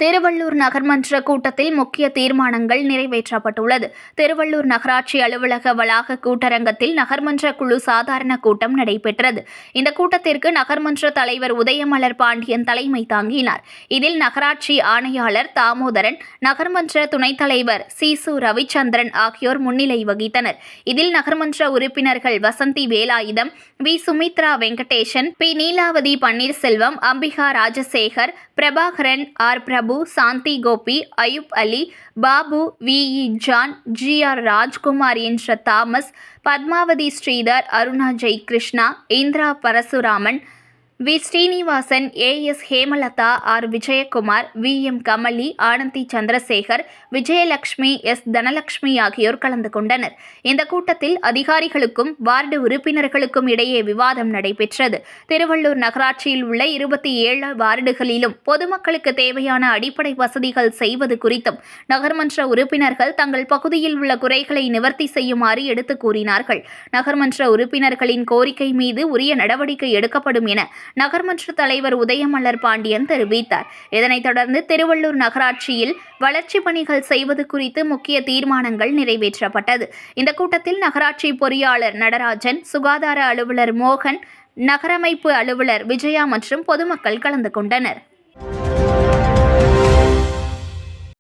திருவள்ளூர் நகர்மன்ற கூட்டத்தில் முக்கிய தீர்மானங்கள் நிறைவேற்றப்பட்டுள்ளது. திருவள்ளூர் நகராட்சி அலுவலக வளாக கூட்டரங்கத்தில் நகர்மன்ற குழு சாதாரண கூட்டம் நடைபெற்றது. இந்த கூட்டத்திற்கு நகர்மன்ற தலைவர் உதயமலர் பாண்டியன் தலைமை தாங்கினார். இதில் நகராட்சி ஆணையாளர் தாமோதரன், நகர்மன்ற துணைத் தலைவர் சீசு ரவிச்சந்திரன் ஆகியோர் முன்னிலை வகித்தனர். இதில் நகர்மன்ற உறுப்பினர்கள் Vasanthi Velayudham, V Sumithra Venkatesan, P Neelavathi Panneerselvam, Ambika Rajasekar, Prabhakaran, R Prabhu, Shanthi Gopi, Ayub Ali, Babu, V John, G R. Rajkumar என்ற Thomas, Padmavathi Sridhar, Aruna Jayakrishna, Indira Parasuraman, V Srinivasan, A S. Hemalatha, R Vijayakumar, V M. Kamali, Anandhi Chandrasekar, Vijayalakshmi, S. Dhanalakshmi ஆகியோர் கலந்து கொண்டனர். இந்த கூட்டத்தில் அதிகாரிகளுக்கும் வார்டு உறுப்பினர்களுக்கும் இடையே விவாதம் நடைபெற்றது. திருவள்ளூர் நகராட்சியில் உள்ள 27 வார்டுகளிலும் பொதுமக்களுக்கு தேவையான அடிப்படை வசதிகள் செய்வது குறித்தும் நகர்மன்ற உறுப்பினர்கள் தங்கள் பகுதியில் உள்ள குறைகளை நிவர்த்தி செய்யுமாறு எடுத்துக் கூறினார்கள். நகர்மன்ற உறுப்பினர்களின் கோரிக்கை மீது உரிய நடவடிக்கை எடுக்கப்படும் என நகர்மன்ற தலைவர் உதயமலர் பாண்டியன் தெரிவித்தார். இதனைத் தொடர்ந்து திருவள்ளூர் நகராட்சியில் வளர்ச்சிப் பணிகள் செய்வது குறித்து முக்கிய தீர்மானங்கள் நிறைவேற்றப்பட்டது. இந்த கூட்டத்தில் நகராட்சி பொறியாளர் நடராஜன், சுகாதார அலுவலர் மோகன், நகரமைப்பு அலுவலர் விஜயா மற்றும் பொதுமக்கள் கலந்து கொண்டனர்.